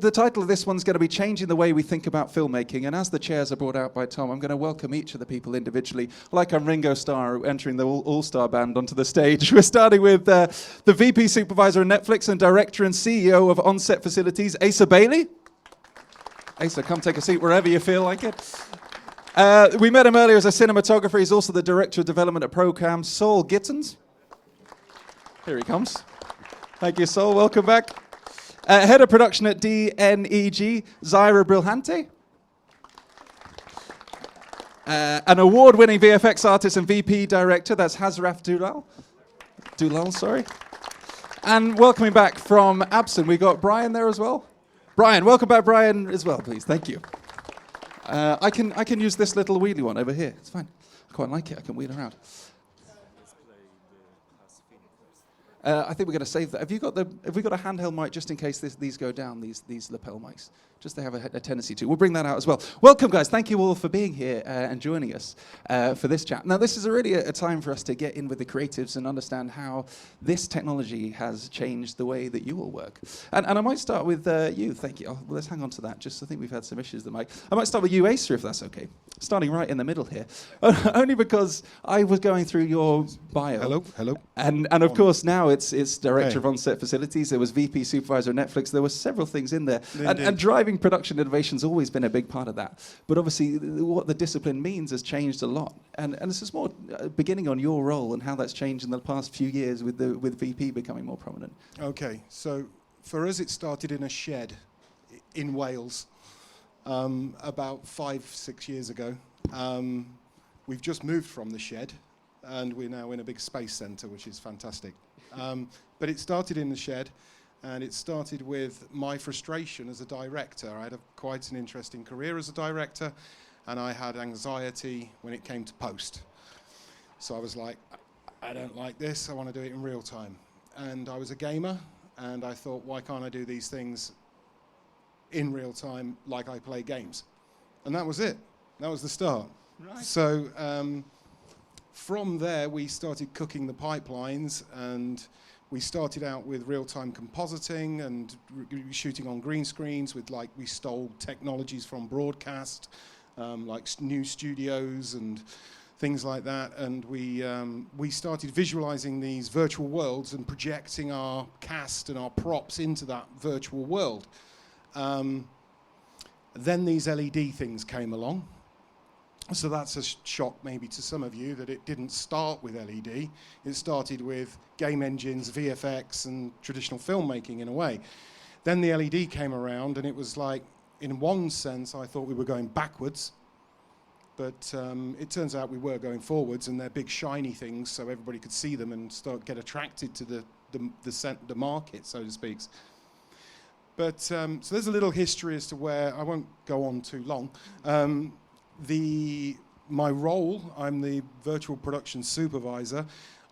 the title of this one's going to be Changing the Way We Think About Filmmaking, and as the chairs are brought out by Tom, I'm going to welcome each of the people individually, like I'm Ringo Starr entering the All-Star Band onto the stage. We're starting with the VP Supervisor of Netflix and Director and CEO of On-Set Facilities, Asa Bailey. Asa, come take a seat wherever you feel like it. We met him earlier as a cinematographer. He's also the Director of Development at Procam, Saul Gittens. Here he comes. Thank you, Saul. Welcome back. Head of Production at DNEG, Zaira Brilhante. An award-winning VFX artist and VP Director, that's Hazraf Dulal, sorry. And welcoming back from Absen, we got Brian there as well. Brian, welcome back, Brian, as well, please. Thank you. I can use this little wheelie one over here. It's fine. I quite like it. I can wheel around. I think we're going to save that. Have we got a handheld mic just in case these go down? These lapel mics, just they have a tendency to. We'll bring that out as well. Welcome, guys. Thank you all for being here and joining us for this chat. Now, this is really a time for us to get in with the creatives and understand how this technology has changed the way that you all work. And I might start with you. Thank you. Well, let's hang on to that. Just I think we've had some issues with the mic. I might start with you, Asa, if that's okay. Starting right in the middle here, only because I was going through your bio. Hello. And of course now it's Director of On-Set Facilities. There was VP Supervisor of Netflix. There were several things in there. And driving production innovation's always been a big part of that. But obviously what the discipline means has changed a lot. And this is more beginning on your role and how that's changed in the past few years with VP becoming more prominent. Okay, so for us it started in a shed in Wales about 5-6 years ago. We've just moved from the shed and we're now in a big space centre, which is fantastic. But it started in the shed, and it started with my frustration as a director. I had quite an interesting career as a director, and I had anxiety when it came to post. So I was like, I don't like this, I want to do it in real time. And I was a gamer, and I thought, why can't I do these things in real time like I play games? And that was it. That was the start. Right. So from there, we started cooking the pipelines, and we started out with real-time compositing and shooting on green screens we stole technologies from broadcast, like new studios and things like that. And we started visualizing these virtual worlds and projecting our cast and our props into that virtual world. Then these LED things came along. So that's a shock maybe to some of you that it didn't start with LED. It started with game engines, VFX, and traditional filmmaking in a way. Then the LED came around, and it was like, in one sense, I thought we were going backwards. But it turns out we were going forwards, and they're big shiny things, so everybody could see them and get attracted to the market, so to speak. But so there's a little history as to where, I won't go on too long. My role, I'm the virtual production supervisor.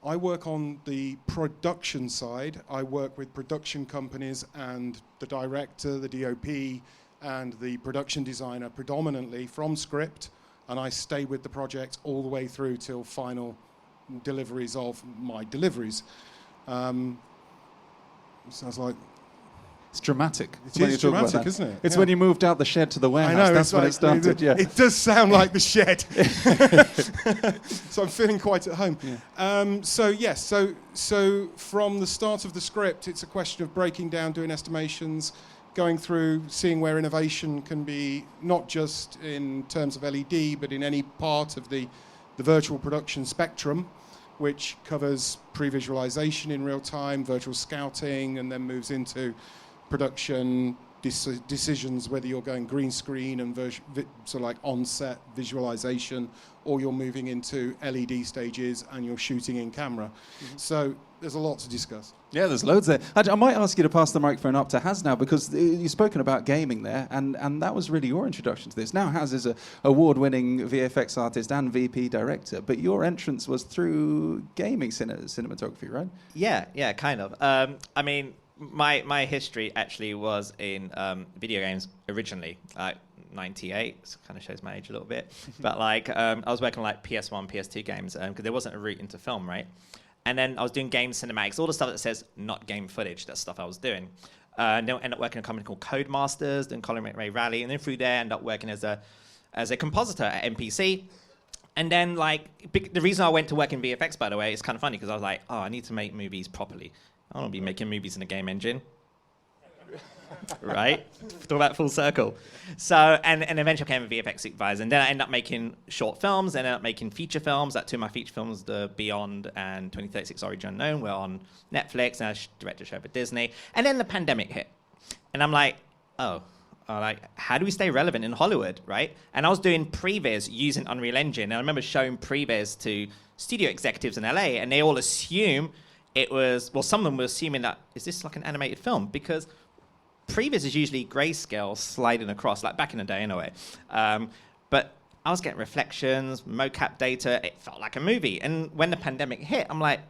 I work on the production side. I work with production companies and the director, the DOP, and the production designer predominantly from script, and I stay with the project all the way through till final deliveries of my deliveries. Sounds like... It's dramatic. It is dramatic, isn't it? It's when you moved out the shed to the warehouse. I know, that's when it started. Yeah. It does sound like the shed. So I'm feeling quite at home. Yeah. So from the start of the script, it's a question of breaking down, doing estimations, going through, seeing where innovation can be, not just in terms of LED, but in any part of the virtual production spectrum, which covers pre-visualization in real time, virtual scouting, and then moves into production decisions, whether you're going green screen and sort of like on-set visualization, or you're moving into LED stages and you're shooting in camera. Mm-hmm. So there's a lot to discuss. Yeah, there's loads there. I might ask you to pass the microphone up to Haz now, because you've spoken about gaming there, and that was really your introduction to this. Now Haz is an award-winning VFX artist and VP director, but your entrance was through gaming cinematography, right? Yeah, kind of. I mean, my history actually was in video games originally, like 98, so kind of shows my age a little bit. But like, I was working on like PS1, PS2 games, because there wasn't a route into film, right? And then I was doing game cinematics, all the stuff that says not game footage, that's stuff I was doing. And then ended up working at a company called Codemasters, then Colin McRae Rally, and then through there ended up working as a compositor at MPC. And then, the reason I went to work in VFX, by the way, is kind of funny because I was like, oh, I need to make movies properly. I don't want to be making movies in a game engine. Right? Talk about full circle. So, and eventually I became a VFX supervisor. And then I ended up making short films, ended up making feature films. Two of my feature films, The Beyond and 2036 Origin Unknown, were on Netflix, and I directed a show for Disney. And then the pandemic hit. And I'm like, how do we stay relevant in Hollywood, right? And I was doing previs using Unreal Engine. And I remember showing previs to studio executives in LA, and they all assume it was, well, some of them were assuming that, is this like an animated film? Because previs is usually grayscale sliding across, like back in the day anyway. But I was getting reflections, mocap data. It felt like a movie. And when the pandemic hit, I'm like,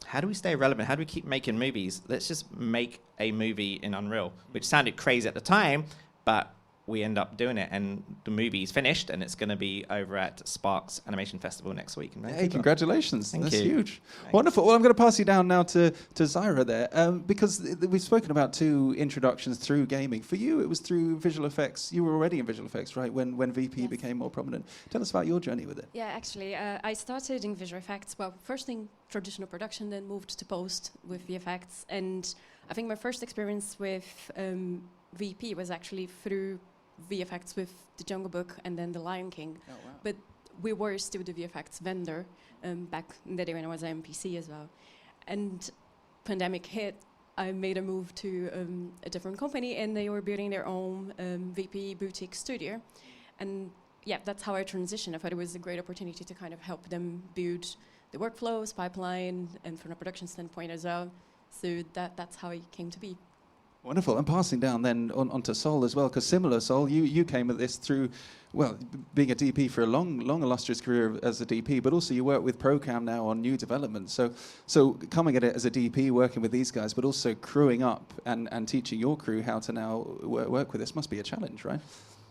how do we stay relevant? How do we keep making movies? Let's just make a movie in Unreal, which sounded crazy at the time, but we end up doing it, and the movie's finished, and it's going to be over at Sparks Animation Festival next week. Hey, congratulations. Thank That's you. huge. Thanks. Wonderful. Well, I'm going to pass you down now to Zyra there, because we've spoken about two introductions through gaming. For you, it was through visual effects. You were already in visual effects, right, when VP Yes. became more prominent. Tell us about your journey with it. Yeah, actually, I started in visual effects. Well, first in traditional production, then moved to post with VFX. And I think my first experience with VP was actually through VFX with The Jungle Book and then The Lion King. Oh, wow. But we were still the VFX vendor back in the day when I was at MPC as well. And pandemic hit, I made a move to a different company, and they were building their own VP boutique studio. And yeah, that's how I transitioned. I thought it was a great opportunity to kind of help them build the workflows, pipeline, and from a production standpoint as well. So that's how it came to be. Wonderful. And passing down then onto Sol as well, because similar, Sol, you came at this through, well, being a DP for a long illustrious career as a DP, but also you work with ProCam now on new development. So coming at it as a DP, working with these guys, but also crewing up and teaching your crew how to now work with this must be a challenge, right?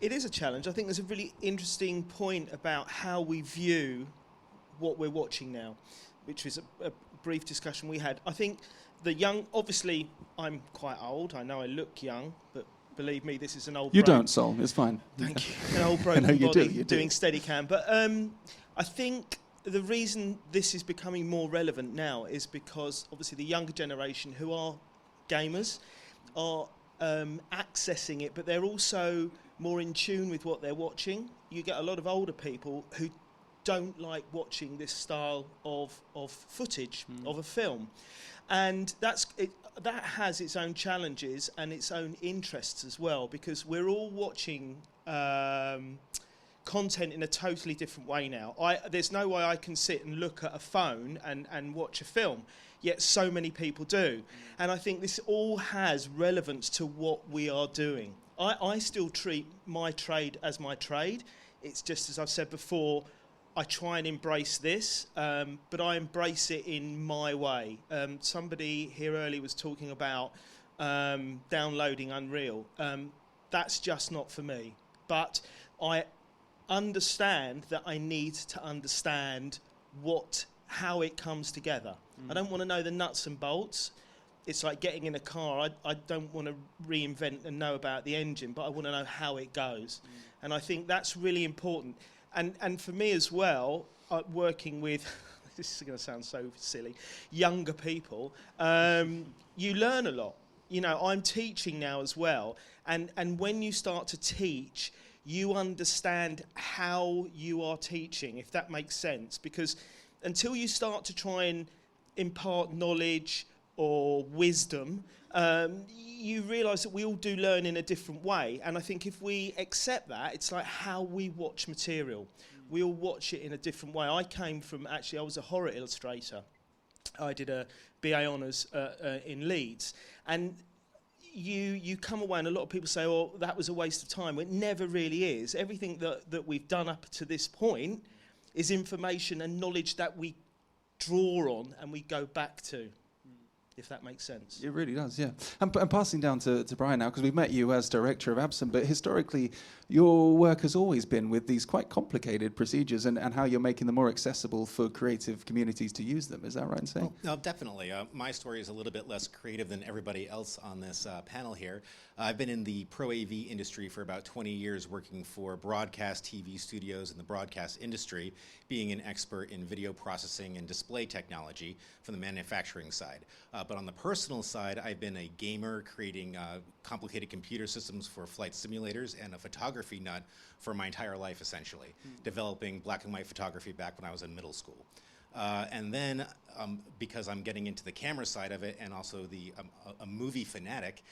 It is a challenge. I think there's a really interesting point about how we view what we're watching now, which is a brief discussion we had. I think the young, obviously, I'm quite old. I know I look young, but believe me, this is an old. You brain. don't, Sol. It's fine. Thank you. An old broken I know you body do, doing Steadicam. But I think the reason this is becoming more relevant now is because obviously the younger generation who are gamers are accessing it, but they're also more in tune with what they're watching. You get a lot of older people who don't like watching this style of footage of a film. And that has its own challenges and its own interests as well, because we're all watching content in a totally different way now. There's no way I can sit and look at a phone and watch a film, yet so many people do. And I think this all has relevance to what we are doing. I still treat my trade as my trade. It's just, as I've said before, I try and embrace this, but I embrace it in my way. Somebody here earlier was talking about downloading Unreal. That's just not for me. But I understand that I need to understand how it comes together. I don't want to know the nuts and bolts. It's like getting in a car. I don't want to reinvent and know about the engine, but I want to know how it goes. And I think that's really important. And for me as well, working with, this is going to sound so silly, younger people, you learn a lot. You know, I'm teaching now as well. And when you start to teach, you understand how you are teaching, if that makes sense. Because until you start to try and impart knowledge or wisdom, you realise that we all do learn in a different way. And I think if we accept that, it's like how we watch material. We all watch it in a different way. I was a horror illustrator. I did a BA Honours in Leeds. And you come away and a lot of people say, oh, that was a waste of time. Well, it never really is. Everything that we've done up to this point is information and knowledge that we draw on and we go back to. if that makes sense. It really does, yeah. And passing down to Brian now, because we've met you as director of Absen, but historically, your work has always been with these quite complicated procedures and how you're making them more accessible for creative communities to use them. Is that right in saying? Well, no, definitely. My story is a little bit less creative than everybody else on this panel here. I've been in the pro AV industry for about 20 years, working for broadcast TV studios in the broadcast industry, being an expert in video processing and display technology from the manufacturing side. But on the personal side, I've been a gamer, creating complicated computer systems for flight simulators, and a photography nut for my entire life, essentially, developing black and white photography back when I was in middle school. And then, because I'm getting into the camera side of it and also a movie fanatic,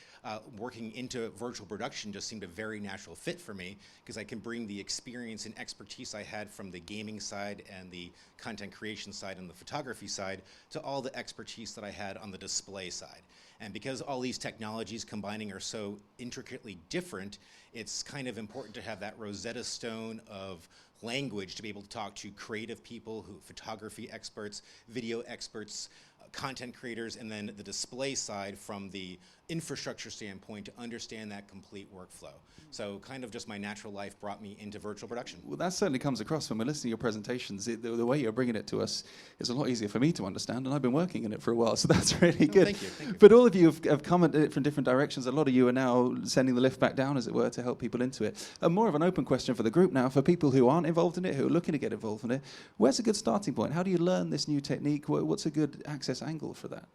working into virtual production just seemed a very natural fit for me, because I can bring the experience and expertise I had from the gaming side and the content creation side and the photography side to all the expertise that I had on the display side. And because all these technologies combining are so intricately different, it's kind of important to have that Rosetta Stone of language to be able to talk to creative people, photography experts, video experts, content creators, and then the display side from the infrastructure standpoint to understand that complete workflow. So kind of just my natural life brought me into virtual production. Well, that certainly comes across when we're listening to your presentations. The way you're bringing it to us is a lot easier for me to understand, and I've been working in it for a while, so that's really good. Thank you. But all of you have come at it from different directions. A lot of you are now sending the lift back down, as it were, to help people into it. More of an open question for the group now, for people who aren't involved in it, who are looking to get involved in it. Where's a good starting point? How do you learn this new technique? What's a good access angle for that?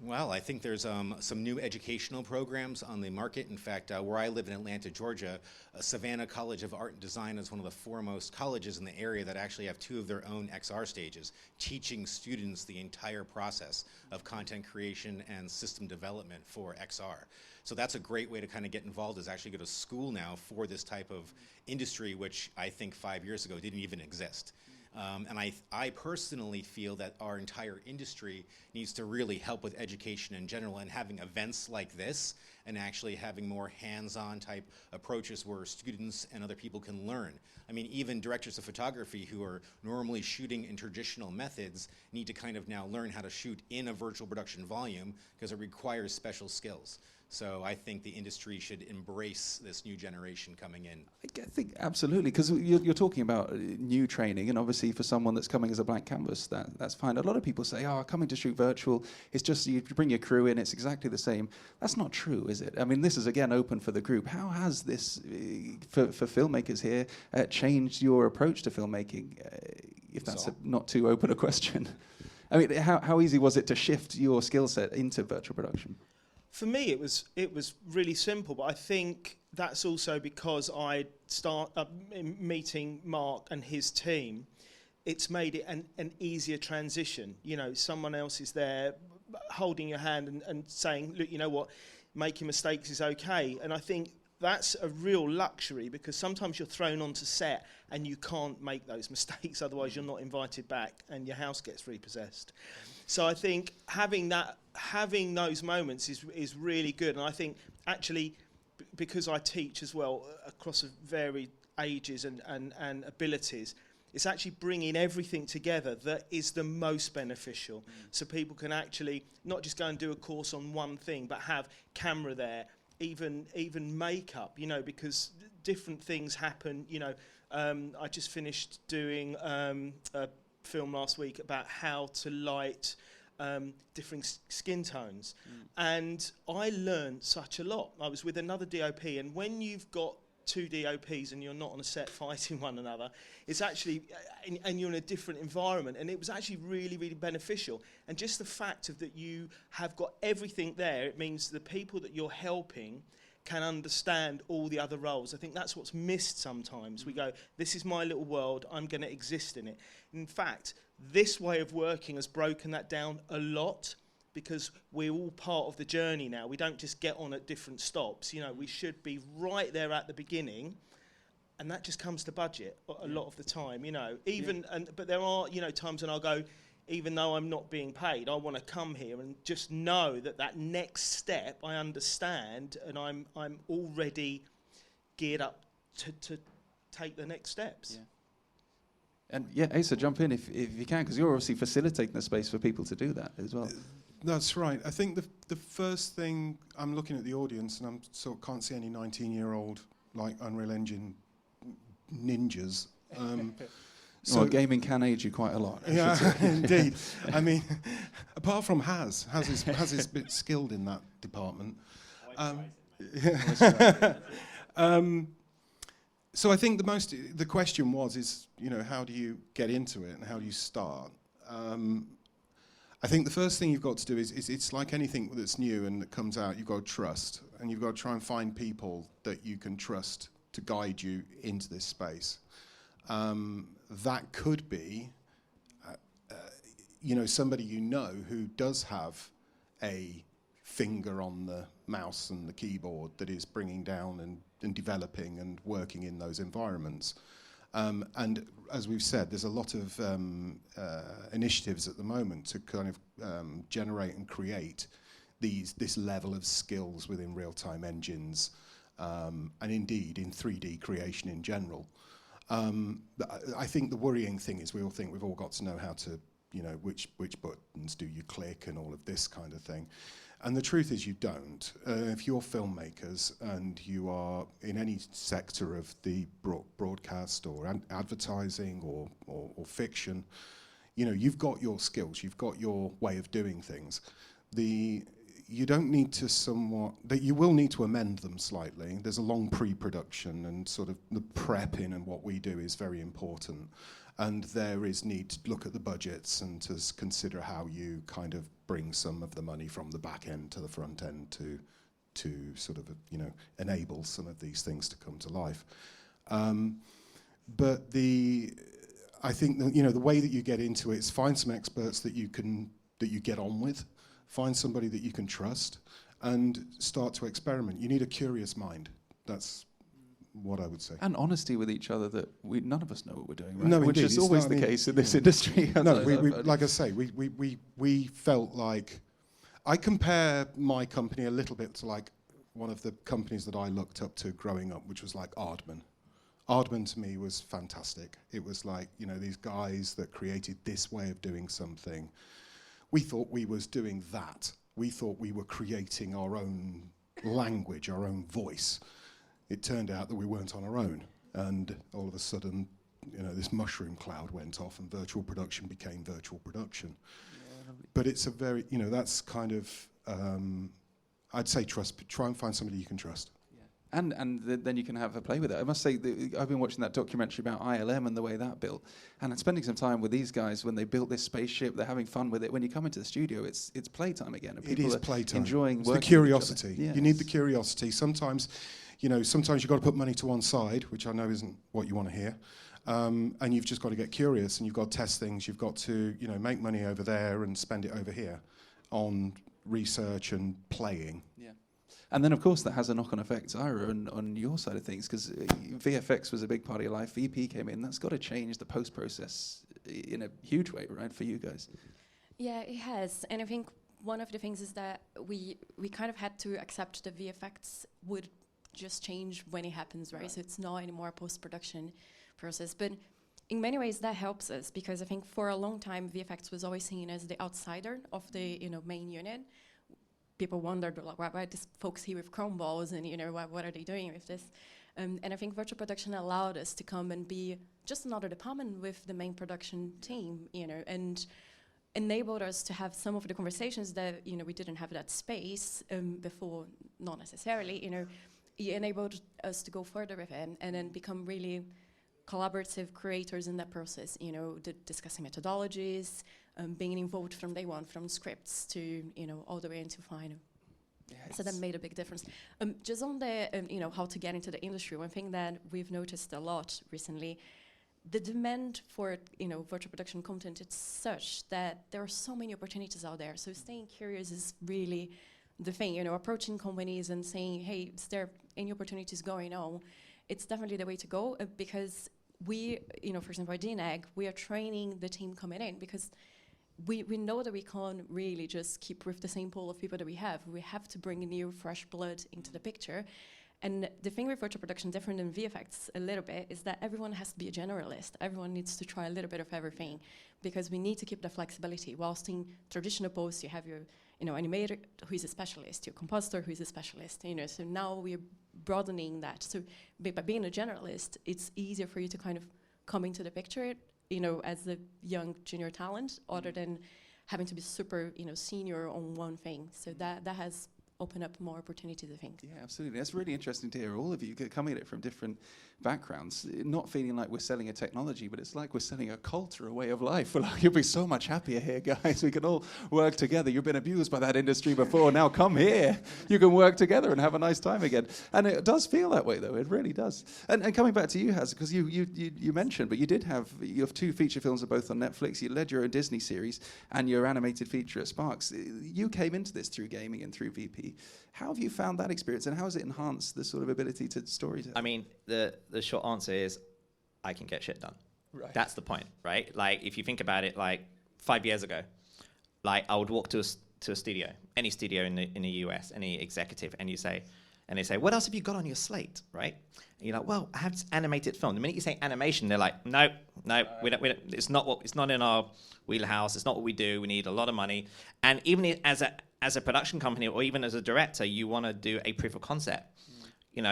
Well, I think there's some new educational programs on the market. In fact, where I live in Atlanta, Georgia, Savannah College of Art and Design is one of the foremost colleges in the area that actually have 2 of their own XR stages, teaching students the entire process of content creation and system development for XR. So that's a great way to kind of get involved, is actually go to school now for this type of industry, which I think 5 years ago didn't even exist. And I personally feel that our entire industry needs to really help with education in general, and having events like this and actually having more hands-on type approaches where students and other people can learn. I mean, even directors of photography who are normally shooting in traditional methods need to kind of now learn how to shoot in a virtual production volume, because it requires special skills. So I think the industry should embrace this new generation coming in. I think absolutely, because you're talking about new training, and obviously for someone that's coming as a blank canvas, that's fine. A lot of people say, coming to shoot virtual, it's just you bring your crew in, it's exactly the same. That's not true, is it? I mean, this is again open for the group. How has this, for filmmakers here, changed your approach to filmmaking, if that's not too open a question? I mean, how easy was it to shift your skill set into virtual production? For me, it was really simple, but I think that's also because I start meeting Mark and his team. It's made it an easier transition. You know, someone else is there holding your hand and saying, look, you know what, making mistakes is okay. And I think that's a real luxury, because sometimes you're thrown onto set and you can't make those mistakes, otherwise you're not invited back and your house gets repossessed. So I think having those moments is really good. And I think actually, because I teach as well across varied ages and abilities, it's actually bringing everything together that is the most beneficial. So people can actually not just go and do a course on one thing, but have camera there, even makeup, you know, because different things happen. You know, I just finished doing a film last week about how to light different skin tones, and I learned such a lot. I was with another DOP, and when you've got 2 DOPs and you're not on a set fighting one another, it's actually, and you're in a different environment, and it was actually really, really beneficial. And just the fact of that you have got everything there, it means the people that you're helping can understand all the other roles. I think that's what's missed sometimes. We go, this is my little world, I'm going to exist in it. In fact, this way of working has broken that down a lot, because we're all part of the journey now. We don't just get on at different stops. You know, we should be right there at the beginning, and that just comes to budget a lot of the time, you know. But there are, you know, times when I'll go, even though I'm not being paid, I want to come here and just know that next step I understand, and I'm already geared up to take the next steps. Yeah. And Asa, jump in if you can, because you're obviously facilitating the space for people to do that as well. That's right. I think the first thing, I'm looking at the audience and I'm sort of can't see any 19-year-old like Unreal Engine ninjas. So gaming can age you quite a lot. Yeah, indeed. I mean, apart from Has is a bit skilled in that department. So I think the question is, you know, how do you get into it and how do you start? I think the first thing you've got to do is it's like anything that's new and that comes out, you've got to trust, and you've got to try and find people that you can trust to guide you into this space. That could be, you know, somebody you know who does have a finger on the mouse and the keyboard that is bringing down and developing and working in those environments. And as we've said, there's a lot of initiatives at the moment to kind of generate and create this level of skills within real-time engines, and indeed in 3D creation in general. I think the worrying thing is we all think we've all got to know how to, you know, which buttons do you click and all of this kind of thing. And the truth is you don't. If you're filmmakers and you are in any sector of the broadcast or advertising or fiction, you know, you've got your skills, you've got your way of doing things. You don't need to you will need to amend them slightly. There's a long pre-production and sort of the prepping and what we do is very important. And there is need to look at the budgets and to consider how you kind of bring some of the money from the back end to the front end to sort of, you know, enable some of these things to come to life. But I think that, you know, the way that you get into it is find some experts that you get on with, find somebody that you can trust, and start to experiment. You need a curious mind. That's what I would say. And honesty with each other that none of us know what we're doing, right? No, which indeed. is always the case in this industry. No, like I say, we felt like, I compare my company a little bit to like one of the companies that I looked up to growing up, which was like Aardman. Aardman to me was fantastic. It was like, you know, these guys that created this way of doing something. We thought we was doing that. We thought we were creating our own language, our own voice. It turned out that we weren't on our own, and all of a sudden, you know, this mushroom cloud went off, and virtual production became virtual production. Yeah. But it's a very, you know, that's kind of, I'd say try and find somebody you can trust. And then you can have a play with it. I must say, I've been watching that documentary about ILM and the way that built, and I'm spending some time with these guys when they built this spaceship. They're having fun with it. When you come into the studio, it's playtime again. And it is playtime. Enjoying it's working the curiosity. Yes. You need the curiosity. Sometimes, you know, sometimes you've got to put money to one side, which I know isn't what you want to hear. And you've just got to get curious, and you've got to test things. You've got to, you know, make money over there and spend it over here on research and playing. Yeah. And then, of course, that has a knock-on effect, Ira, on your side of things, because VFX was a big part of your life. VP came in. That's got to change the post-process in a huge way, right, for you guys? Yeah, it has. And I think one of the things is that we kind of had to accept that VFX would just change when it happens, right? So it's not anymore a post-production process. But in many ways, that helps us, because I think for a long time, VFX was always seen as the outsider of the, you know, main unit. People wondered, like, why are these folks here with Chrome balls, and, you know, what are they doing with this? And I think virtual production allowed us to come and be just another department with the main production team, you know, and enabled us to have some of the conversations that, you know, we didn't have that space before, not necessarily, you know. It enabled us to go further with it and then become really collaborative creators in that process, you know, discussing methodologies, being involved from day one, from scripts to, you know, all the way into final. Yes. So that made a big difference. Just on the, you know, how to get into the industry, one thing that we've noticed a lot recently, the demand for, you know, virtual production content, it's such that there are so many opportunities out there. So staying curious is really the thing, you know, approaching companies and saying, hey, is there any opportunities going on? It's definitely the way to go, because we, you know, for example, at DNAG, we are training the team coming in, because we know that we can't really just keep with the same pool of people that we have. We have to bring new, fresh blood into the picture. And the thing with virtual production, different than VFX a little bit, is that everyone has to be a generalist. Everyone needs to try a little bit of everything, because we need to keep the flexibility. Whilst in traditional posts, you have your animator who is a specialist, your compositor who is a specialist. So now we're broadening that. So by being a generalist, it's easier for you to kind of come into the picture, as a young junior talent, other than having to be super, senior on one thing. So that has opened up more opportunities, I think. Yeah, absolutely. That's really interesting to hear. All of you coming at it from different backgrounds, not feeling like we're selling a technology, but it's like we're selling a culture, a way of life. We're like, you'll be so much happier here, guys. We can all work together. You've been abused by that industry before. Now come here. You can work together and have a nice time again. And it does feel that way, though. It really does. And coming back to you, Haz, because you mentioned, but you have 2 feature films are both on Netflix. You led your own Disney series and your animated feature at Sparks. You came into this through gaming and through VP. How have you found that experience, and how has it enhanced the sort of ability to storytell? I mean, the short answer is I can get shit done. Right. That's the point, right? Like, if you think about it, like 5 years ago, like I would walk to a studio, any studio in the US, any executive, and they say, what else have you got on your slate, right? And you're like, well, I have this animated film. The minute you say animation, they're like, no, we don't, it's not in our wheelhouse. It's not what we do. We need a lot of money. And even as a production company, or even as a director, you want to do a proof of concept.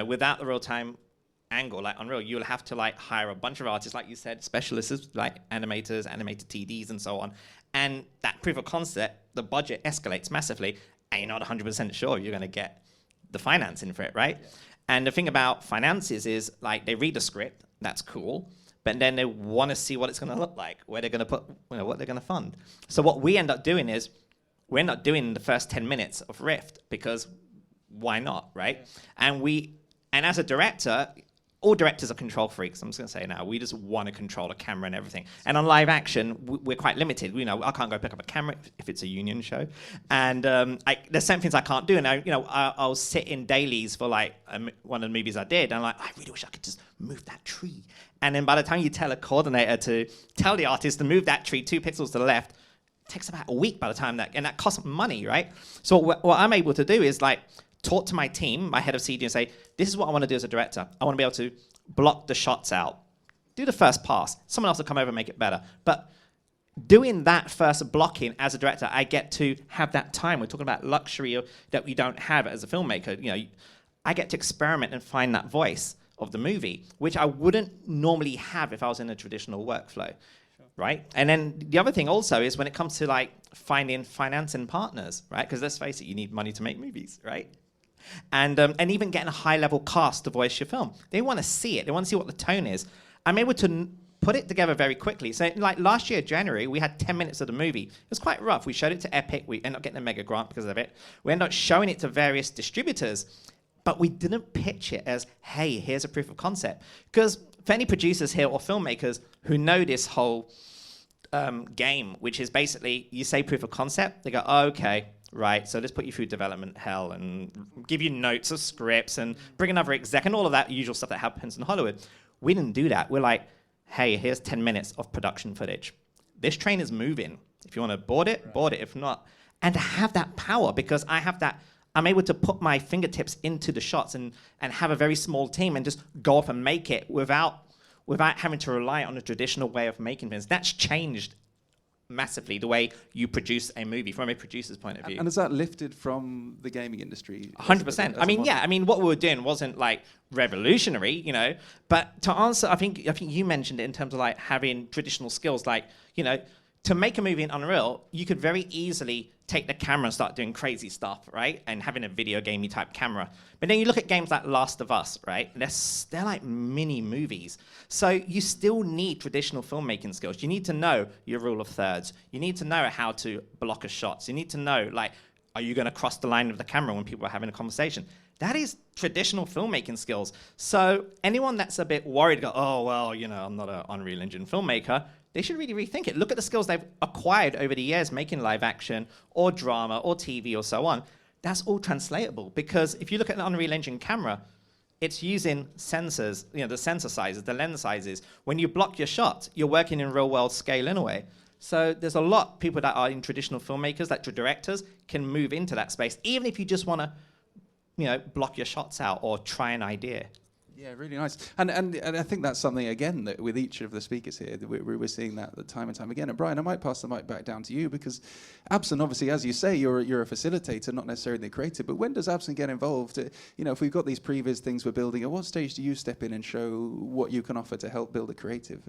Without the real-time angle, like Unreal, you'll have to like hire a bunch of artists, like you said, specialists like animators, animated TDs, and so on. And that proof of concept, the budget escalates massively, and you're not 100% sure you're going to get the financing for it, right? Yeah. And the thing about finances is, like, they read the script, that's cool, but then they want to see what it's going to look like, where they're going to put, what they're going to fund. So what we end up doing is, we're not doing the first 10 minutes of Rift, because why not, right? Yeah. And as a director, all directors are control freaks. I'm just going to say now, we just want to control the camera and everything. And on live action, we're quite limited. I can't go pick up a camera if it's a union show. And there's some things I can't do. And I'll sit in dailies for like one of the movies I did, and I'm like, I really wish I could just move that tree. And then by the time you tell a coordinator to tell the artist to move that tree 2 pixels to the left, it takes about a week by the time and that costs money, right? So what I'm able to do is like talk to my team, my head of CG, and say, this is what I want to do as a director. I want to be able to block the shots out, do the first pass. Someone else will come over and make it better. But doing that first blocking as a director, I get to have that time. We're talking about luxury that we don't have as a filmmaker. I get to experiment and find that voice of the movie, which I wouldn't normally have if I was in a traditional workflow. Right? And then the other thing also is when it comes to like finding financing partners, right? Because let's face it, you need money to make movies, right? And even getting a high-level cast to voice your film. They want to see it. They want to see what the tone is. I'm able to put it together very quickly. So like last year, January, we had 10 minutes of the movie. It was quite rough. We showed it to Epic. We ended up getting a mega grant because of it. We ended up showing it to various distributors, but we didn't pitch it as, hey, here's a proof of concept. Because for any producers here or filmmakers who know this whole game, which is basically you say proof of concept, they go, oh, okay, right, so let's put you through development hell and give you notes of scripts and bring another exec and all of that usual stuff that happens in Hollywood. We didn't do that. We're like, hey, here's 10 minutes of production footage. This train is moving. If you want to board it, board it. If not, and to have that power, because I have that, I'm able to put my fingertips into the shots and have a very small team and just go off and make it without having to rely on a traditional way of making things. That's changed massively the way you produce a movie from a producer's point of view. And has that lifted from the gaming industry? 100%. I mean, what we were doing wasn't like revolutionary, but to answer, I think you mentioned it in terms of like having traditional skills, like, to make a movie in Unreal, you could very easily take the camera and start doing crazy stuff, right? And having a video gamey type camera. But then you look at games like Last of Us, right? They're like mini movies. So you still need traditional filmmaking skills. You need to know your rule of thirds. You need to know how to block a shot. You need to know, like, are you going to cross the line of the camera when people are having a conversation? That is traditional filmmaking skills. So anyone that's a bit worried, oh, well, I'm not an Unreal Engine filmmaker, they should really rethink it. Look at the skills they've acquired over the years making live action or drama or TV or so on. That's all translatable, because if you look at an Unreal Engine camera, it's using sensors, the sensor sizes, the lens sizes. When you block your shot, you're working in real world scale anyway. So there's a lot of people that are in traditional filmmakers, like directors, can move into that space, even if you just want to block your shots out or try an idea. Yeah, really nice. And I think that's something, again, that with each of the speakers here, that we're seeing that time and time again. And Brian, I might pass the mic back down to you, because Absen, obviously, as you say, you're a facilitator, not necessarily the creator. But when does Absen get involved? If we've got these previs things we're building, at what stage do you step in and show what you can offer to help build a creative?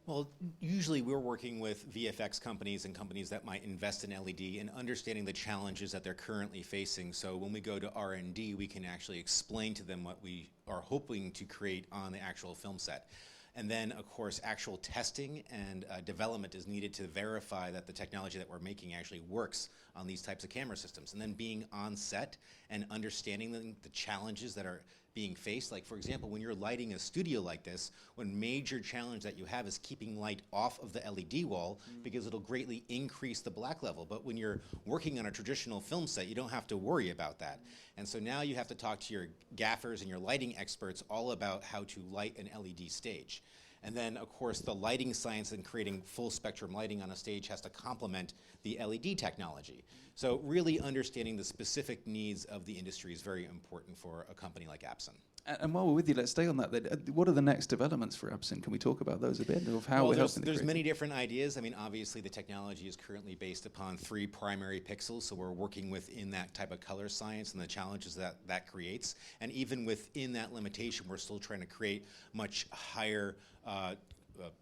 Well, usually we're working with VFX companies and companies that might invest in LED and understanding the challenges that they're currently facing. So when we go to R&D, we can actually explain to them what we are hoping to create on the actual film set. And then, of course, actual testing and development is needed to verify that the technology that we're making actually works on these types of camera systems. And then being on set and understanding the challenges that are being faced. Like, for example, when you're lighting a studio like this, one major challenge that you have is keeping light off of the LED wall, because it'll greatly increase the black level. But when you're working on a traditional film set, you don't have to worry about that. And so now you have to talk to your gaffers and your lighting experts all about how to light an LED stage. And then, of course, the lighting science and creating full spectrum lighting on a stage has to complement the LED technology. So really understanding the specific needs of the industry is very important for a company like Absen. And while we're with you, let's stay on that. What are the next developments for Absen? Can we talk about those a bit, of how we're helping? There's many different ideas. I mean, obviously, the technology is currently based upon 3 primary pixels, so we're working within that type of color science and the challenges that creates. And even within that limitation, we're still trying to create much higher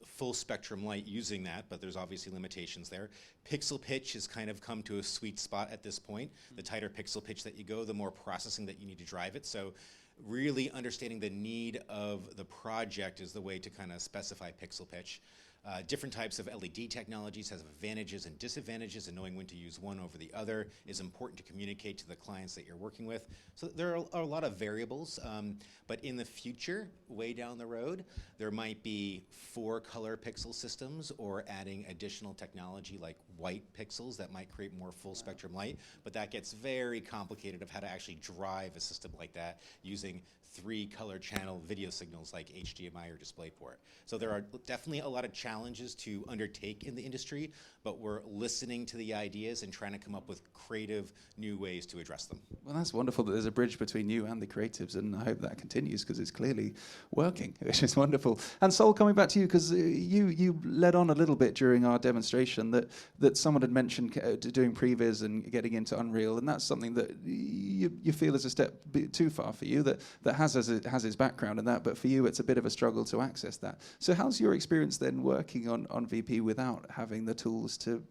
full spectrum light using that, but there's obviously limitations there. Pixel pitch has kind of come to a sweet spot at this point. The tighter pixel pitch that you go, the more processing that you need to drive it. So really understanding the need of the project is the way to kind of specify pixel pitch. Different types of LED technologies have advantages and disadvantages, and knowing when to use one over the other is important to communicate to the clients that you're working with. So there are a lot of variables, but in the future, way down the road, there might be 4-color pixel systems or adding additional technology like white pixels that might create more full spectrum light, but that gets very complicated of how to actually drive a system like that using 3-color channel video signals like HDMI or DisplayPort. So there are definitely a lot of challenges to undertake in the industry, but we're listening to the ideas and trying to come up with creative new ways to address them. Well, that's wonderful that there's a bridge between you and the creatives, and I hope that continues, because it's clearly working, which is wonderful. And Sol, coming back to you, because you led on a little bit during our demonstration that someone had mentioned doing previs and getting into Unreal, and that's something that you feel is a step too far for you, that has its background in that, but for you it's a bit of a struggle to access that. So how's your experience then working on VP without having the tools to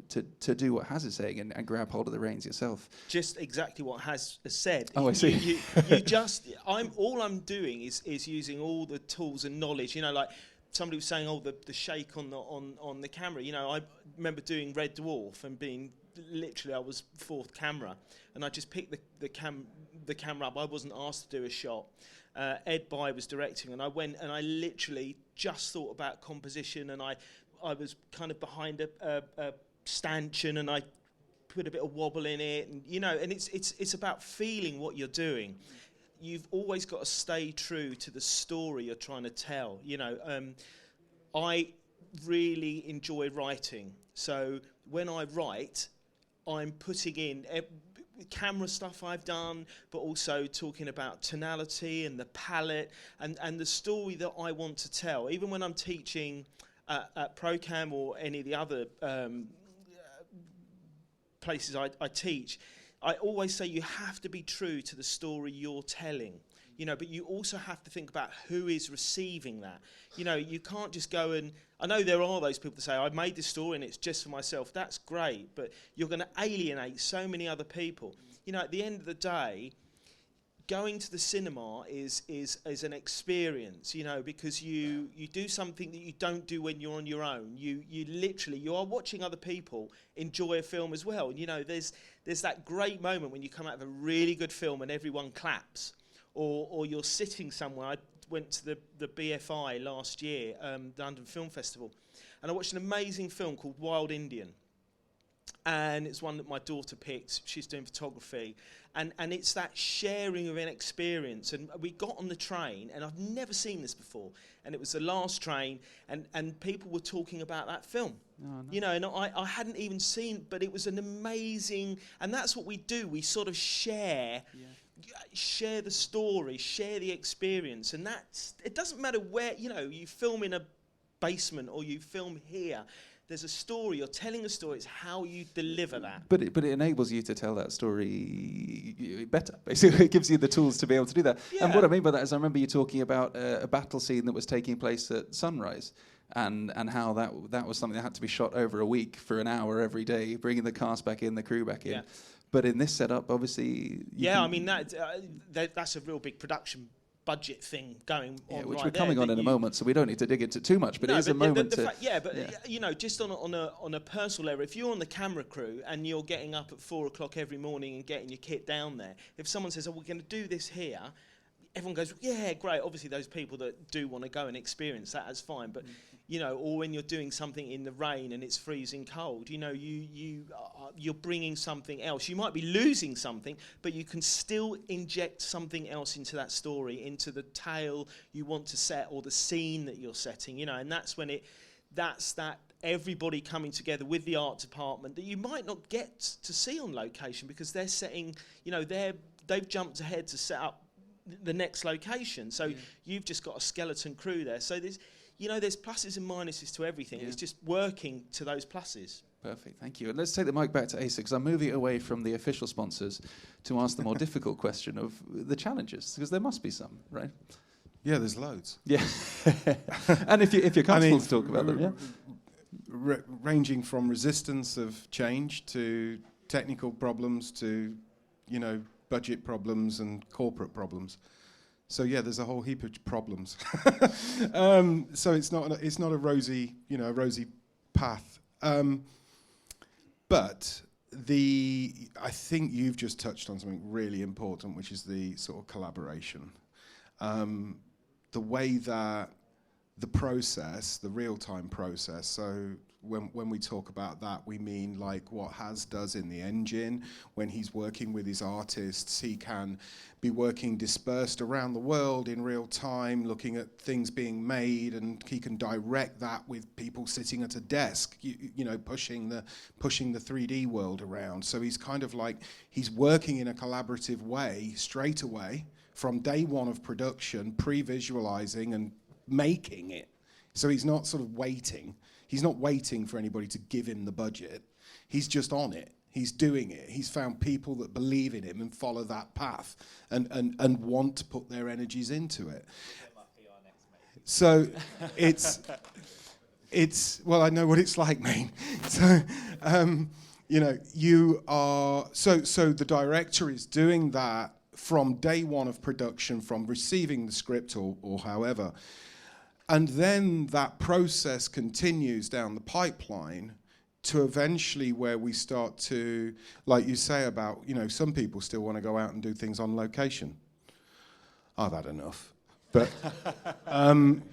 do what Haz is saying and grab hold of the reins yourself? Just exactly what Haz has said. Oh, I see. All I'm doing is using all the tools and knowledge. Like somebody was saying, the shake on the camera. I remember doing Red Dwarf and being literally, I was 4th camera, and I just picked the camera up. I wasn't asked to do a shot. Ed Bye was directing, and I went and I literally just thought about composition, and I was kind of behind a stanchion, and I put a bit of wobble in it, and and it's about feeling what you're doing. You've always got to stay true to the story you're trying to tell. I really enjoy writing, so when I write, I'm putting in camera stuff I've done, but also talking about tonality and the palette and the story that I want to tell. Even when I'm teaching at ProCam or any of the other places I teach, I always say you have to be true to the story you're telling. But you also have to think about who is receiving that. You can't just go and... I know there are those people that say, I've made this story and it's just for myself. That's great, but you're going to alienate so many other people. At the end of the day, going to the cinema is an experience, because you do something that you don't do when you're on your own. You are watching other people enjoy a film as well. There's that great moment when you come out of a really good film and everyone claps. Or you're sitting somewhere. I went to the BFI last year, the London Film Festival, and I watched an amazing film called Wild Indian. And it's one that my daughter picked. She's doing photography. And it's that sharing of an experience. And we got on the train, and I've never seen this before. And it was the last train, and people were talking about that film. Oh, no. And I hadn't even seen, but it was an amazing... And that's what we do. We sort of share... Yeah. share the story, share the experience, and it doesn't matter where, you film in a basement or you film here. There's a story. You're telling a story. It's how you deliver that. But it enables you to tell that story better. Basically, it gives you the tools to be able to do that. Yeah. And what I mean by that is, I remember you talking about a battle scene that was taking place at sunrise, and how that was something that had to be shot over a week for an hour every day, bringing the cast back in, the crew back in. Yeah. But in this setup, obviously, I mean that's a real big production budget thing going on, which right we're coming there, on in a moment, so we don't need to dig into too much. But it is a moment to. Just on a personal level, if you're on the camera crew and you're getting up at 4 o'clock every morning and getting your kit down there, if someone says, "Oh, we're going to do this here," everyone goes, "Yeah, great." Obviously, those people that do want to go and experience that's fine. But or when you're doing something in the rain and it's freezing cold, you're bringing something else. You might be losing something, but you can still inject something else into that story, into the tale you want to set or the scene that you're setting. And that's when that's that everybody coming together with the art department that you might not get to see on location because they're setting. They've jumped ahead to set up the next location. So you've just got a skeleton crew there. So there's pluses and minuses to everything. Yeah. It's just working to those pluses. Perfect, thank you. And let's take the mic back to ASIC, because I'm moving away from the official sponsors to ask the more difficult question of the challenges, because there must be some, right? Yeah, there's loads. Yeah. And if you're comfortable to talk about them, yeah? Ranging from resistance of change to technical problems to, budget problems and corporate problems. So yeah, there's a whole heap of problems. So it's not a rosy path. But I think you've just touched on something really important, which is the sort of collaboration. The way that the process, the real-time process, so when we talk about that, we mean like what Has does in the engine. When he's working with his artists, he can be working dispersed around the world in real time, looking at things being made, and he can direct that with people sitting at a desk, pushing the 3D world around. So he's kind of like, he's working in a collaborative way straight away from day one of production, pre-visualizing and making it. So he's not sort of waiting. He's not waiting for anybody to give him the budget. He's just on it. He's doing it. He's found people that believe in him and follow that path and want to put their energies into it. So it's well, I know what it's like, mate. So you are so the director is doing that from day one of production, from receiving the script or however. And then that process continues down the pipeline to eventually where we start to, like you say about, some people still want to go out and do things on location. I've had enough. But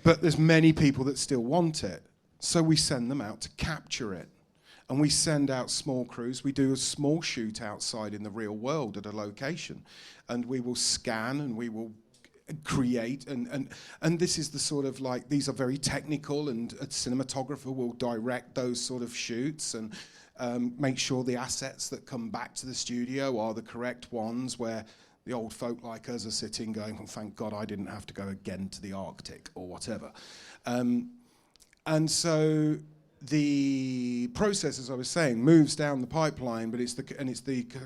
there's many people that still want it. So we send them out to capture it. And we send out small crews. We do a small shoot outside in the real world at a location. And we will scan and we will create, and this is the sort of like, these are very technical, and a cinematographer will direct those sort of shoots and make sure the assets that come back to the studio are the correct ones, where the old folk like us are sitting going, well, thank God I didn't have to go again to the Arctic or whatever. And so the process, as I was saying, moves down the pipeline, but it's the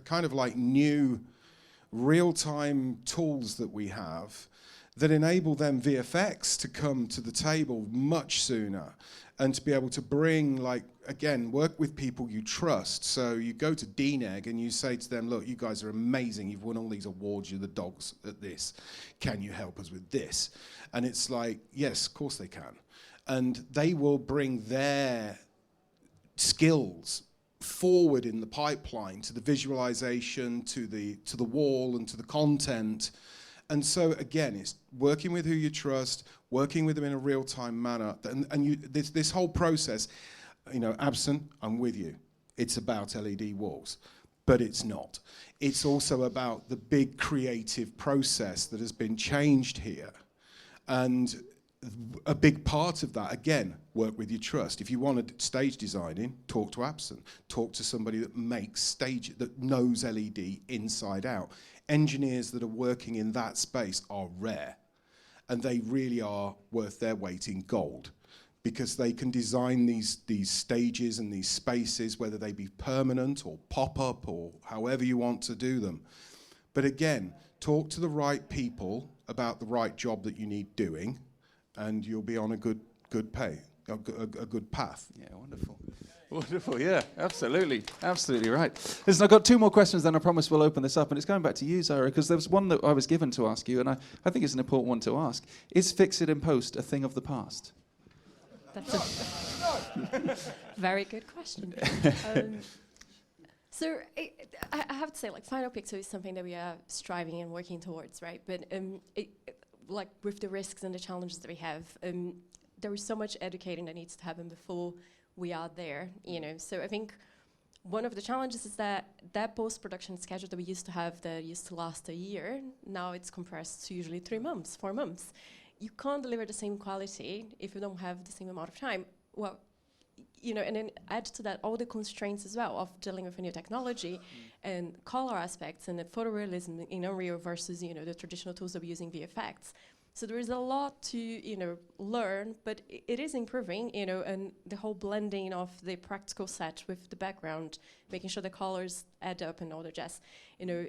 kind of like new real-time tools that we have that enable them VFX to come to the table much sooner, and to be able to bring, like, again, work with people you trust. So you go to DNEG and you say to them, look, you guys are amazing, you've won all these awards, you're the dogs at this, can you help us with this? And it's like, yes, of course they can. And they will bring their skills forward in the pipeline to the visualization, to the wall, and to the content. And so again, it's working with who you trust, working with them in a real-time manner, and this whole process. Absen, I'm with you. It's about LED walls, but it's not. It's also about the big creative process that has been changed here, and a big part of that, again, work with your trust. If you want stage designing, talk to Absen. Talk to somebody that makes stage, that knows LED inside out. Engineers that are working in that space are rare, and they really are worth their weight in gold, because they can design these stages and these spaces, whether they be permanent or pop-up or however you want to do them. But again, talk to the right people about the right job that you need doing, and you'll be on a good good path. Yeah, wonderful. Wonderful, yeah, absolutely. Absolutely right. Listen, I've got 2 more questions, then I promise we'll open this up. And it's going back to you, Zara, because there was one that I was given to ask you, and I think it's an important one to ask. Is Fix It in Post a thing of the past? That's a very good question. So I have to say, like, Final Pixel is something that we are striving and working towards, right? But like with the risks and the challenges that we have, there is so much educating that needs to happen before we are there, you know. So I think one of the challenges is that post-production schedule that we used to have that used to last a year, now it's compressed to usually 3 months, 4 months. You can't deliver the same quality if you don't have the same amount of time. Well, you know, and then add to that all the constraints as well of dealing with a new technology and color aspects and the photorealism in Unreal versus, you know, the traditional tools that we're using VFX. So there is a lot to, you know, learn, but it is improving, you know, and the whole blending of the practical set with the background, making sure the colors add up and all the jazz. You know,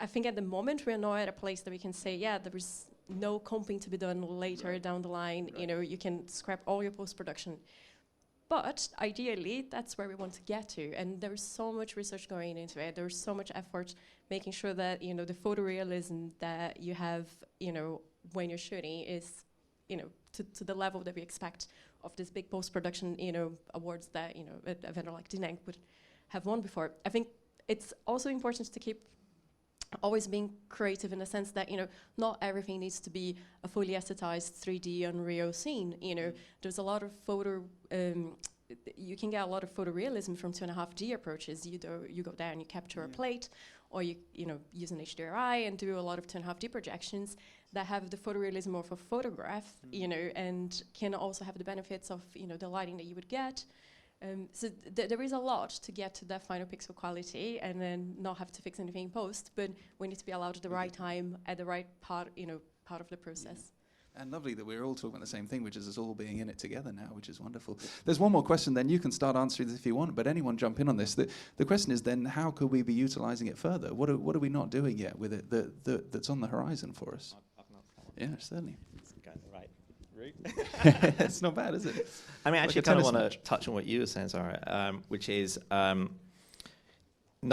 I think at the moment we're not at a place that we can say, yeah, there is no comping to be done later down the line. Right. You know, you can scrap all your post-production. But ideally, that's where we want to get to. And there's so much research going into it. There's so much effort making sure that, you know, the photorealism that you have, you know, when you're shooting is, you know, to the level that we expect of this big post-production, you know, awards that, you know, a vendor like Dineng would have won before. I think it's also important to keep always being creative in the sense that, you know, not everything needs to be a fully aestheticized 3D Unreal scene. You know, there's a lot of you can get a lot of photorealism from 2.5D approaches. You go there and you capture a plate, or you know, use an HDRI and do a lot of 2.5D projections that have the photorealism of a photograph, you know, and can also have the benefits of, you know, the lighting that you would get. So there is a lot to get to that final pixel quality, and then not have to fix anything in post. But we need to be allowed at the right time, at the right part, you know, part of the process. And lovely that we're all talking about the same thing, which is us all being in it together now, which is wonderful. There's one more question, then you can start answering this if you want, but anyone jump in on this. The question is then, how could we be utilizing it further? What are we not doing yet with it that's on the horizon for us? Yeah, certainly. It's going the right route. It's not bad, is it? I mean, Like actually, a I kind of tennis want match. to touch on what you were saying, Zara, which is not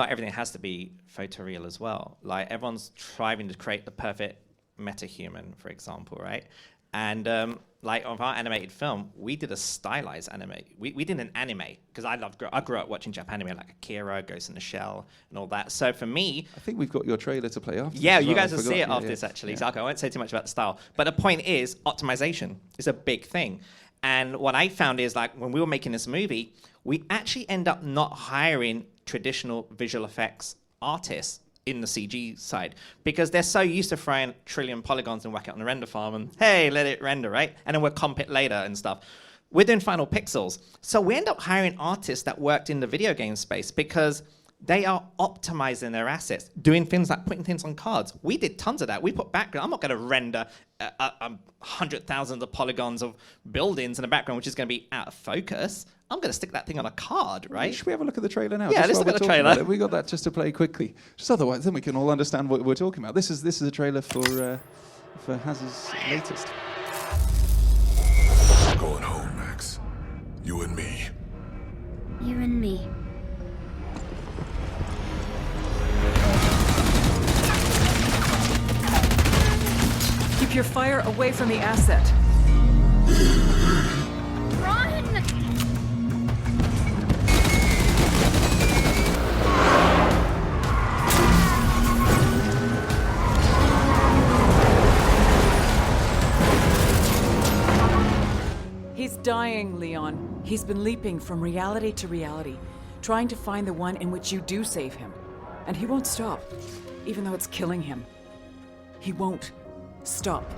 everything has to be photoreal as well. Like, everyone's striving to create the perfect metahuman, for example, right? And like, of our animated film, we did a stylized anime. We did an anime, because I grew up watching Japan anime, like Akira, Ghost in the Shell, and all that. So for me... I think we've got your trailer to play after. Yeah, this as you well. guys will see it after this, actually. Yeah. So okay, I won't say too much about the style. But the point is, optimization is a big thing. And what I found is, like, when we were making this movie, we actually end up not hiring traditional visual effects artists in the CG side, because they're so used to throwing a trillion polygons and whack it on the render farm and, hey, let it render, right? And then we'll comp it later and stuff. We're doing final pixels. So we end up hiring artists that worked in the video game space, because they are optimizing their assets, doing things like putting things on cards. We did tons of that. We put background. I'm not going to render 100,000 of polygons of buildings in the background, which is going to be out of focus. I'm going to stick that thing on a card, right? Should we have a look at the trailer now? Yeah, Just let's while look at we're the talking about trailer. it? We got that just to play quickly. Just otherwise, then we can all understand what we're talking about. This is a trailer for Haz's latest. Going home, Max. You and me. You and me. Keep your fire away from the asset. Run! He's dying, Leon. He's been leaping from reality to reality, trying to find the one in which you do save him. And he won't stop, even though it's killing him. He won't stop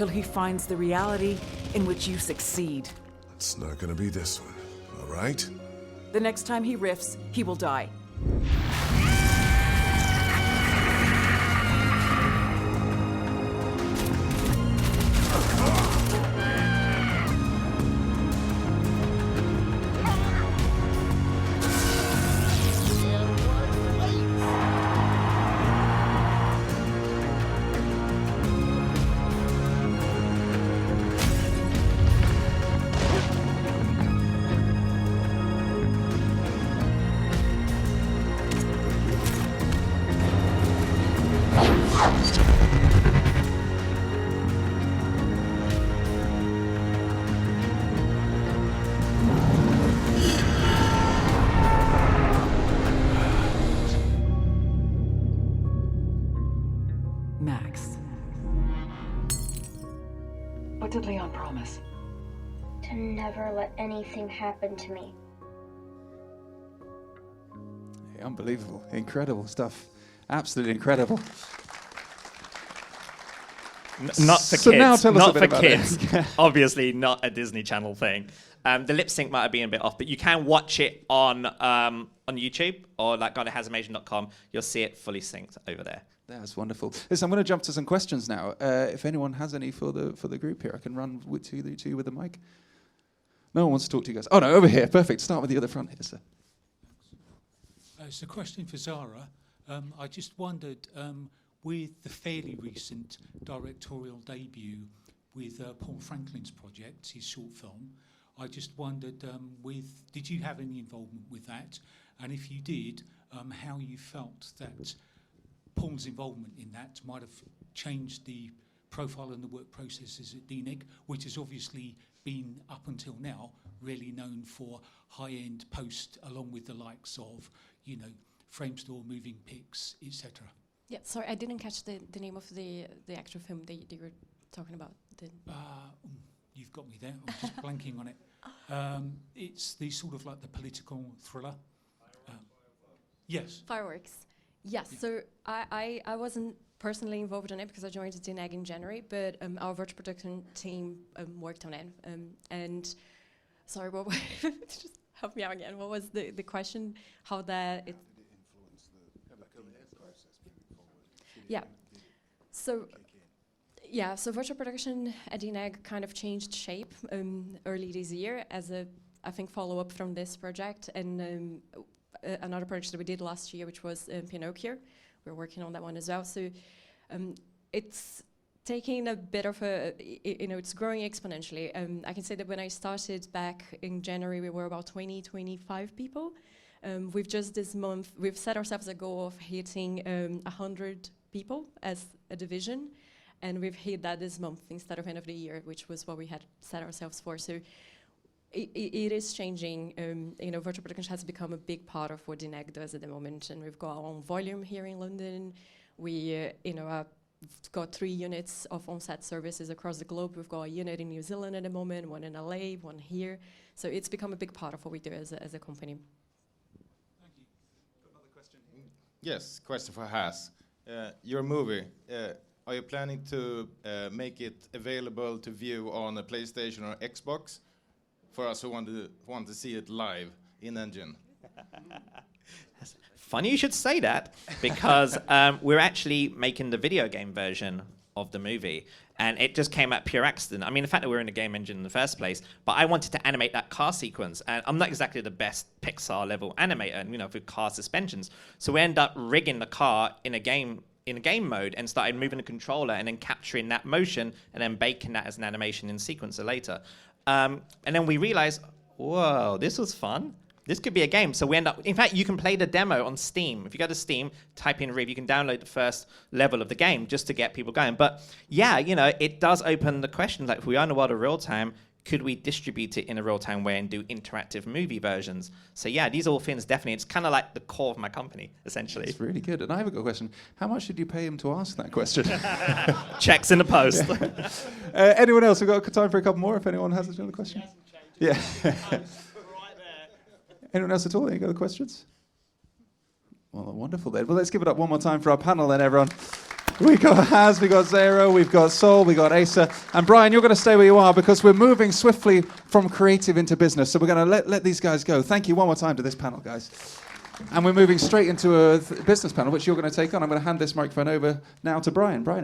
till he finds the reality in which you succeed. It's not gonna be this one, all right? The next time he riffs, he will die. Max. What did Leon promise? To never let anything happen to me. Unbelievable. Incredible stuff. Absolutely incredible. Not for So kids. now tell us a Not bit for about kids. it. Obviously, not a Disney Channel thing. The lip sync might have been a bit off, but you can watch it on YouTube or like on hazamation.com. You'll see it fully synced over there. That's wonderful. Listen, I'm going to jump to some questions now. If anyone has any for the group here, I can run to you with the mic. No one wants to talk to you guys. Oh, no, over here. Perfect. Start with the other front here, sir. It's a question for Zara. I just wondered, with the fairly recent directorial debut with Paul Franklin's project, his short film, I just wondered, did you have any involvement with that? And if you did, how you felt that Paul's involvement in that might have changed the profile and the work processes at DNEG, which has obviously been, up until now, really known for high-end post, along with the likes of, frame store, moving pics, etc. Yeah, sorry, I didn't catch the name of the actual film that you were talking about. You've got me there. I'm just blanking on it. It's the sort of like the political thriller. Yes. Fireworks. Yes. Yeah. So I wasn't personally involved in it because I joined DNEG in January, but our virtual production team worked on it. And sorry, what? Just help me out again. What was the question? How that it? Yeah. So, so virtual production at DNEG kind of changed shape early this year as I think, follow-up from this project and another project that we did last year, which was Pinocchio. We're working on that one as well. So it's taking a bit of it's growing exponentially. I can say that when I started back in January, we were about 25 people. We've just this month, we've set ourselves a goal of hitting 100 people as a division, and we've hit that this month instead of end of the year, which was what we had set ourselves for. So it is changing. Virtual production has become a big part of what DNEG does at the moment, and we've got our own volume here in London. We, got 3 units of on-set services across the globe. We've got a unit in New Zealand at the moment, one in LA, one here. So it's become a big part of what we do as a company. Thank you. Another question. Yes, question for Has. Your movie, are you planning to make it available to view on a PlayStation or Xbox for us who want to see it live in engine? Funny you should say that, because we're actually making the video game version of the movie, and it just came at pure accident. I mean, the fact that we're in a game engine in the first place, but I wanted to animate that car sequence, and I'm not exactly the best Pixar level animator, for car suspensions. So we end up rigging the car in a game mode and started moving the controller and then capturing that motion and then baking that as an animation in sequencer later. And then we realized, whoa, this was fun. This could be a game. So we end up, in fact, you can play the demo on Steam. If you go to Steam, type in Riv, you can download the first level of the game just to get people going. But yeah, it does open the question, like if we are in the world of real time, could we distribute it in a real time way and do interactive movie versions? So yeah, these are all things definitely, it's kind of like the core of my company, essentially. It's really good. And I have a good question. How much did you pay him to ask that question? Checks in the post. Anyone else? We've got time for a couple more if anyone has another question. Yeah. Anyone else at all? Any other questions? Well, wonderful then. Well, let's give it up one more time for our panel then, everyone. We got Haz, we got Zero, we've got Sol, we got Asa. And Brian, you're going to stay where you are because we're moving swiftly from creative into business. So we're going to let these guys go. Thank you one more time to this panel, guys. And we're moving straight into a business panel, which you're going to take on. I'm going to hand this microphone over now to Brian. Brian.